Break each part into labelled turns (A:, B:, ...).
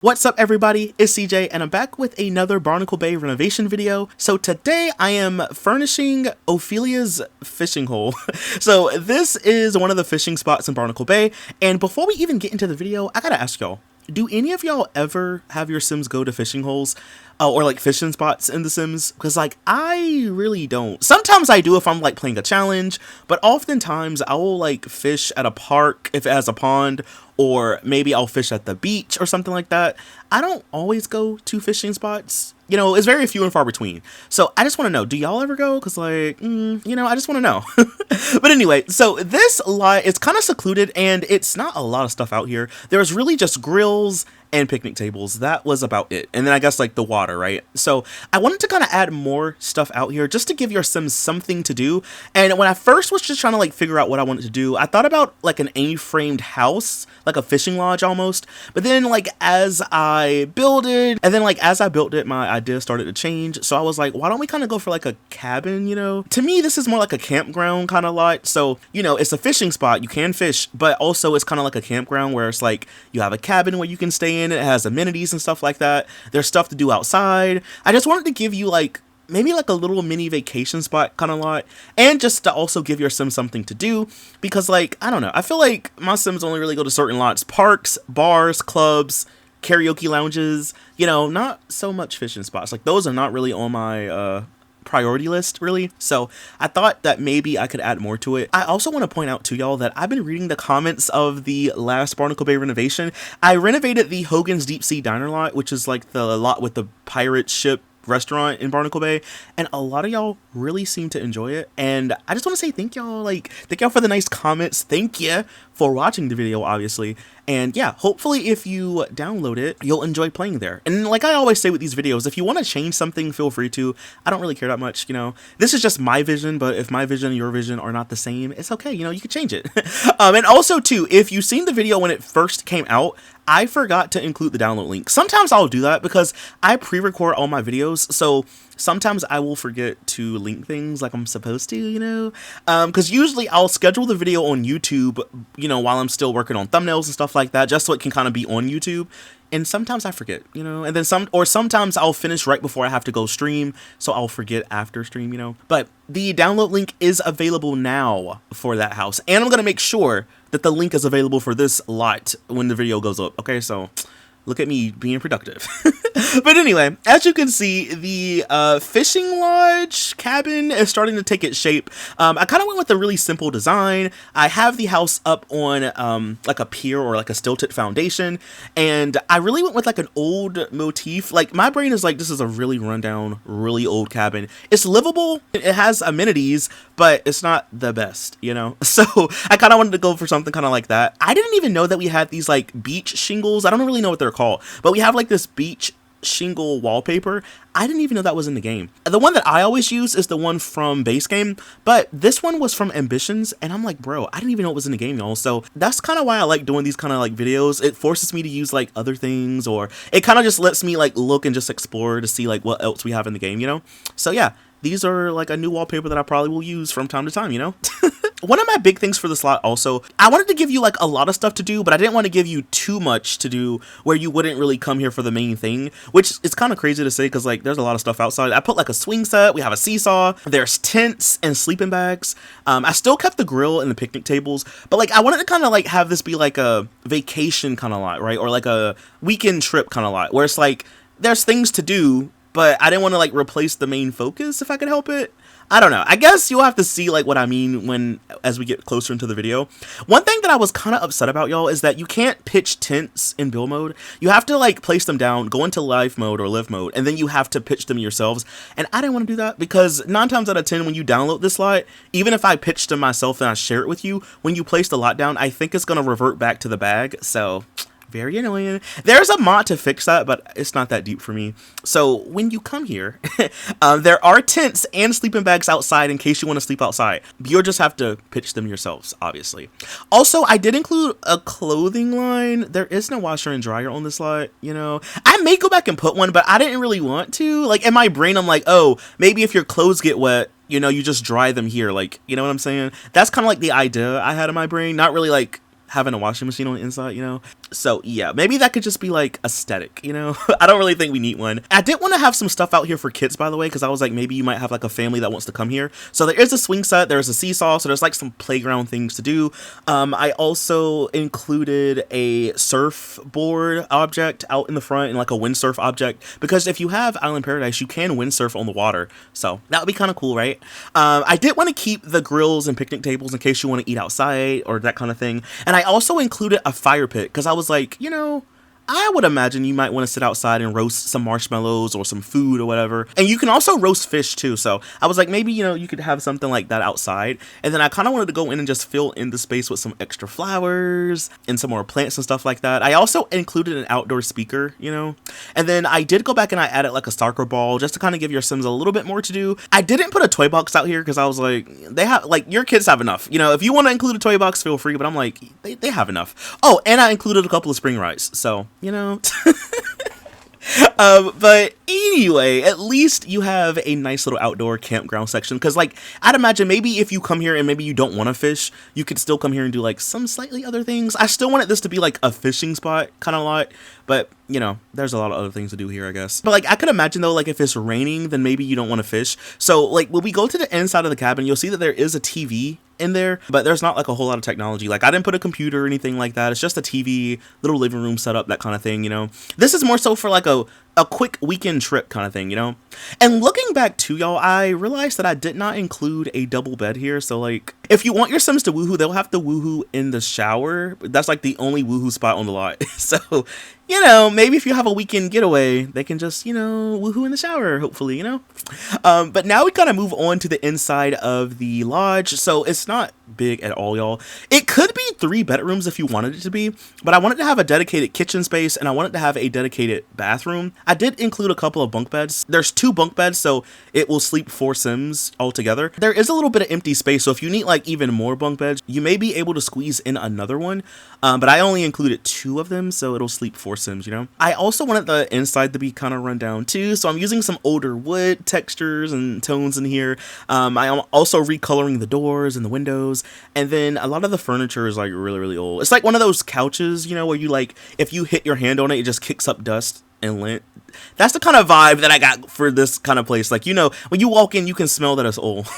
A: What's up everybody, it's CJ and I'm back with another Barnacle Bay renovation video. So today I am furnishing Ophelia's fishing hole. So this is one of the fishing spots in Barnacle Bay, and before we even get into the video, I gotta ask y'all, do any of y'all ever have your Sims go to fishing holes? Or like fishing spots in The Sims? Because like I really don't. Sometimes I do if I'm like playing a challenge, but oftentimes I will like fish at a park if it has a pond, or maybe I'll fish at the beach or something like that. I don't always go to fishing spots. You know, it's very few and far between. So I just want to know, do y'all ever go? Because like, you know, I just want to know. But anyway, so this lot is kind of secluded and it's not a lot of stuff out here. There's really just grills and picnic tables. That was about it. And then I guess like the water, right? So I wanted to kind of add more stuff out here just to give your Sims something to do. And when I first was just trying to like figure out what I wanted to do, I thought about like an A-framed house, like a fishing lodge almost. But then like as I built it, my idea started to change. So I was like, why don't we kind of go for like a cabin, you know? To me, this is more like a campground kind of lot. So, you know, it's a fishing spot, you can fish, but also it's kind of like a campground where it's like you have a cabin where you can stay in. It has amenities and stuff like that. There's stuff to do outside. I just wanted to give you like maybe like a little mini vacation spot kind of lot, and just to also give your Sims something to do, because like, I don't know, I feel like my Sims only really go to certain lots: parks, bars, clubs, karaoke lounges, you know, not so much fishing spots. Like those are not really on my priority list really. So I thought that maybe I could add more to it. I also want to point out to y'all that I've been reading the comments of the last Barnacle Bay renovation. I renovated the Hogan's Deep Sea Diner lot, which is like the lot with the pirate ship restaurant in Barnacle Bay, and a lot of y'all really seem to enjoy it, and I just want to say thank y'all for the nice comments. Thank you for watching the video, obviously. And yeah, hopefully if you download it, you'll enjoy playing there. And like I always say with these videos, if you want to change something, feel free to. I don't really care that much, you know. This is just my vision, but if my vision and your vision are not the same, it's okay, you know, you can change it. And also too, if you've seen the video when it first came out, I forgot to include the download link. Sometimes I'll do that because I pre-record all my videos, so sometimes I will forget to link things like I'm supposed to, you know? Because usually I'll schedule the video on YouTube, you know, while I'm still working on thumbnails and stuff like that, just so it can kind of be on YouTube. And sometimes I forget, you know, and then sometimes I'll finish right before I have to go stream, so I'll forget after stream, you know. But the download link is available now for that house, and I'm going to make sure that the link is available for this lot when the video goes up, okay? So look at me being productive. But anyway, as you can see, the fishing lodge cabin is starting to take its shape. I kind of went with a really simple design. I have the house up on like a pier or like a stilted foundation, and I really went with like an old motif. Like my brain is like, this is a really rundown, really old cabin. It's livable, it has amenities, but it's not the best, you know? So I kind of wanted to go for something kind of like that. I didn't even know that we had these like beach shingles. I don't really know what they're called, but we have like this beach shingle wallpaper. I didn't even know that was in the game. The one that I always use is the one from base game, but this one was from Ambitions, and I'm like, bro, I didn't even know it was in the game, y'all. So that's kind of why I like doing these kind of like videos. It forces me to use like other things, or it kind of just lets me like look and just explore to see like what else we have in the game, you know? So yeah, these are like a new wallpaper that I probably will use from time to time, you know? One of my big things for the slot also, I wanted to give you like a lot of stuff to do, but I didn't want to give you too much to do where you wouldn't really come here for the main thing, which is kind of crazy to say because like there's a lot of stuff outside. I put like a swing set, we have a seesaw, there's tents and sleeping bags. I still kept the grill and the picnic tables, but like I wanted to kind of like have this be like a vacation kind of lot, right? Or like a weekend trip kind of lot where it's like there's things to do, but I didn't want to like replace the main focus if I could help it. I don't know. I guess you'll have to see like what I mean as we get closer into the video. One thing that I was kind of upset about, y'all, is that you can't pitch tents in build mode. You have to like place them down, go into live mode or live mode, and then you have to pitch them yourselves. And I didn't want to do that because 9 times out of 10 when you download this lot, even if I pitched them myself and I share it with you, when you place the lot down, I think it's going to revert back to the bag. So very annoying. There's a mod to fix that, but it's not that deep for me. So when you come here, there are tents and sleeping bags outside in case you want to sleep outside. You'll just have to pitch them yourselves, obviously. Also, I did include a clothing line. There is no washer and dryer on this lot, you know. I may go back and put one, but I didn't really want to. Like in my brain, I'm like, oh, maybe if your clothes get wet, you know, you just dry them here. Like, you know what I'm saying? That's kind of like the idea I had in my brain. Not really like having a washing machine on the inside, you know. So yeah, maybe that could just be like aesthetic, you know? I don't really think we need one. I did want to have some stuff out here for kids, by the way, because I was like, maybe you might have like a family that wants to come here. So there is a swing set, there's a seesaw, so there's like some playground things to do. I also included a surfboard object out in the front and like a windsurf object, because if you have Island Paradise, you can windsurf on the water. So that would be kind of cool, right? I did want to keep the grills and picnic tables in case you want to eat outside or that kind of thing. And I also included a fire pit because I was like, you know, I would imagine you might want to sit outside and roast some marshmallows or some food or whatever. And you can also roast fish too. So I was like, maybe, you know, you could have something like that outside. And then I kind of wanted to go in and just fill in the space with some extra flowers and some more plants and stuff like that. I also included an outdoor speaker, you know, and then I did go back and I added like a soccer ball just to kind of give your Sims a little bit more to do. I didn't put a toy box out here because I was like, they have, like, your kids have enough. You know, if you want to include a toy box, feel free. But I'm like, they have enough. Oh, and I included a couple of spring rides. So, you know. But anyway, at least you have a nice little outdoor campground section, because like I'd imagine maybe if you come here and maybe you don't want to fish, you could still come here and do like some slightly other things. I still wanted this to be like a fishing spot kind of lot, but you know, there's a lot of other things to do here, I guess. But like I could imagine though, like if it's raining, then maybe you don't want to fish. So like when we go to the inside of the cabin, you'll see that there is a TV in there, but there's not like a whole lot of technology. Like I didn't put a computer or anything like that. It's just a TV, little living room setup, that kind of thing, you know. This is more so for like a quick weekend trip kind of thing, you know. And looking back to y'all, I realized that I did not include a double bed here. So like if you want your Sims to woohoo, they'll have to woohoo in the shower. That's like the only woohoo spot on the lot. So you know, maybe if you have a weekend getaway, they can just, you know, woohoo in the shower, hopefully, you know. But now we kind of move on to the inside of the lodge. So it's not big at all, y'all. It could be 3 bedrooms if you wanted it to be, but I wanted to have a dedicated kitchen space and I wanted to have a dedicated bathroom. I did include a couple of bunk beds. There's 2 bunk beds, so it will sleep 4 Sims all together. There is a little bit of empty space, so if you need like even more bunk beds, you may be able to squeeze in another one. But I only included 2 of them, so it'll sleep 4 Sims, you know. I also wanted the inside to be kind of run down too, so I'm using some older wood textures and tones in here. I am also recoloring the doors and the windows, and then a lot of the furniture is like really old. It's like one of those couches, you know, where you like if you hit your hand on it, it just kicks up dust and lint. That's the kind of vibe that I got for this kind of place. Like, you know, when you walk in, you can smell that it's old.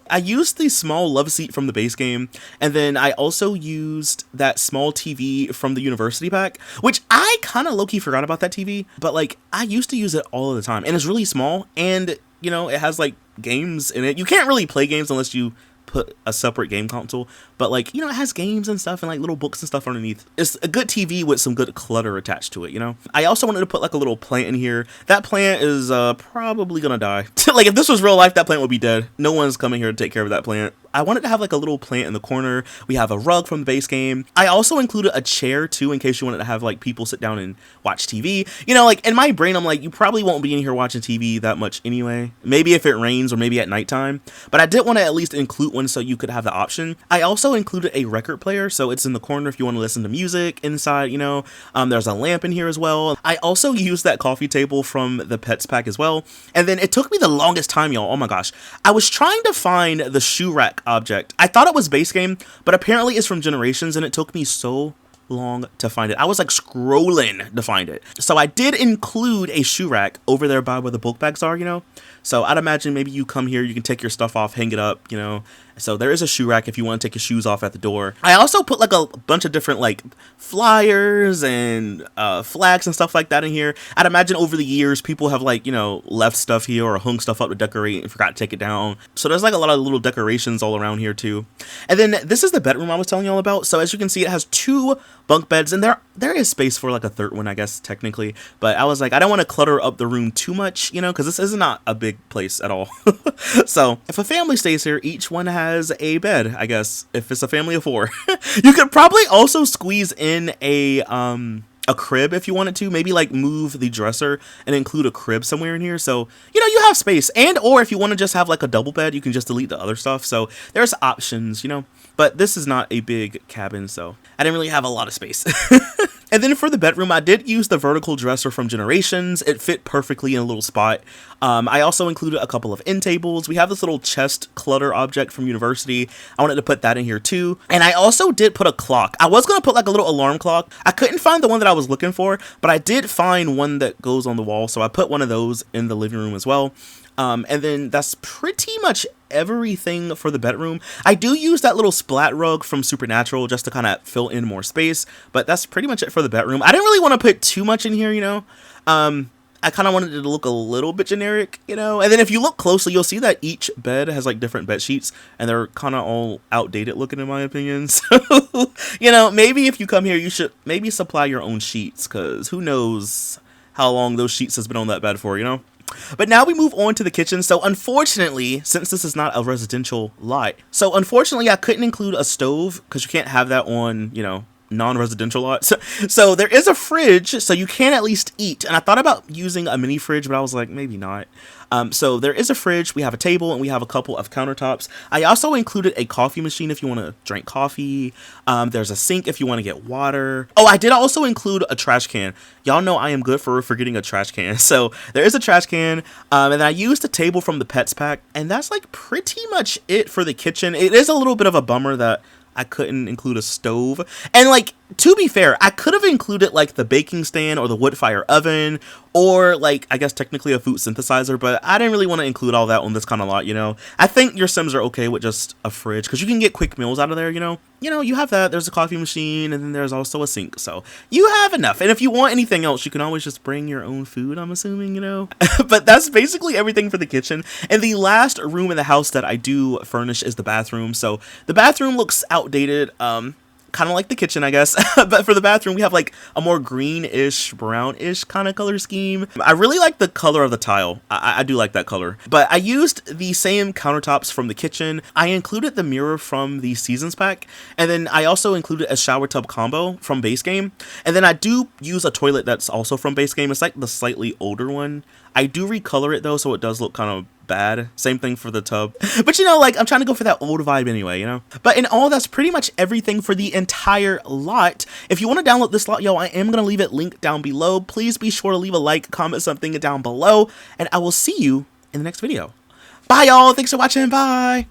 A: I used the small love seat from the base game, and then I also used that small TV from the university pack, which I kind of low-key forgot about that TV, but like I used to use it all of the time, and it's really small, and you know, it has like games in it. You can't really play games unless you put a separate game console, but like, you know, it has games and stuff and like little books and stuff underneath. It's a good TV with some good clutter attached to it, you know. I also wanted to put like a little plant in here. That plant is probably gonna die. Like if this was real life, that plant would be dead. No one's coming here to take care of that plant. I wanted to have like a little plant in the corner. We have a rug from the base game. I also included a chair too, in case you wanted to have like people sit down and watch TV. You know, like in my brain, I'm like, you probably won't be in here watching TV that much anyway. Maybe if it rains or maybe at nighttime. But I did want to at least include one so you could have the option. I also included a record player, so it's in the corner if you want to listen to music inside, you know. There's a lamp in here as well. I also used that coffee table from the pets pack as well. And then it took me the longest time, y'all. Oh my gosh. I was trying to find the shoe rack object. I thought it was base game, but apparently it's from Generations, and it took me so long to find it. I was like scrolling to find it. So I did include a shoe rack over there by where the book bags are, you know. So I'd imagine maybe you come here, you can take your stuff off, hang it up, you know. So there is a shoe rack if you want to take your shoes off at the door. I also put like a bunch of different like flyers and flags and stuff like that in here. I'd imagine over the years people have like, you know, left stuff here or hung stuff up to decorate and forgot to take it down. So there's like a lot of little decorations all around here too. And then this is the bedroom I was telling you all about. So as you can see, it has 2 bunk beds, and there is space for like a third one, I guess, technically. But I was like, I don't want to clutter up the room too much, you know, because this is not a big place at all. So if a family stays here, each one has a bed, I guess, if it's a family of 4. You could probably also squeeze in a crib if you wanted to, maybe like move the dresser and include a crib somewhere in here, so you know you have space. And or if you want to just have like a double bed, you can just delete the other stuff. So there's options, you know. But this is not a big cabin, so I didn't really have a lot of space. And then for the bedroom, I did use the vertical dresser from Generations. It fit perfectly in a little spot. I also included a couple of end tables. We have this little chest clutter object from University. I wanted to put that in here too. And I also did put a clock. I was going to put like a little alarm clock. I couldn't find the one that I was looking for, but I did find one that goes on the wall. So I put one of those in the living room as well. And then that's pretty much everything for the bedroom. I do use that little splat rug from Supernatural just to kind of fill in more space, but that's pretty much it for the bedroom. I didn't really want to put too much in here, you know. I kind of wanted it to look a little bit generic, you know. And then if you look closely, you'll see that each bed has like different bed sheets, and they're kind of all outdated looking in my opinion. So, you know, maybe if you come here, you should maybe supply your own sheets, because who knows how long those sheets has been on that bed for, you know. But now we move on to the kitchen. So unfortunately, since this is not a residential lot, I couldn't include a stove because you can't have that on, you know, non-residential lots. So there is a fridge, so you can at least eat. And I thought about using a mini fridge, but I was like, maybe not. So there is a fridge, we have a table, and we have a couple of countertops. I also included a coffee machine if you want to drink coffee. There's a sink if you want to get water. Oh, I did also include a trash can. Y'all know I am good for forgetting a trash can. So there is a trash can, and I used a table from the Pets pack, and that's like pretty much it for the kitchen. It is a little bit of a bummer that I couldn't include a stove. And like, to be fair, I could have included like the baking stand or the wood fire oven, or like, I guess technically a food synthesizer, but I didn't really want to include all that on this kind of lot, you know. I think your Sims are okay with just a fridge, because you can get quick meals out of there, you know. You have that, there's a coffee machine, and then there's also a sink, so you have enough. And if you want anything else, you can always just bring your own food, I'm assuming, you know. But that's basically everything for the kitchen. And the last room in the house that I do furnish is the bathroom. So the bathroom looks outdated, kind of like the kitchen, I guess. But for the bathroom, we have like a more greenish, brownish kind of color scheme. I really like the color of the tile. I do like that color. But I used the same countertops from the kitchen. I included the mirror from the Seasons pack. And then I also included a shower tub combo from base game. And then I do use a toilet that's also from base game. It's like the slightly older one. I do recolor it though, so it does look kind of bad. Same thing for the tub. But you know, like, I'm trying to go for that old vibe anyway, you know? But in all, that's pretty much everything for the entire lot. If you want to download this lot, yo, I am going to leave it linked down below. Please be sure to leave a like, comment something down below, and I will see you in the next video. Bye, y'all. Thanks for watching. Bye.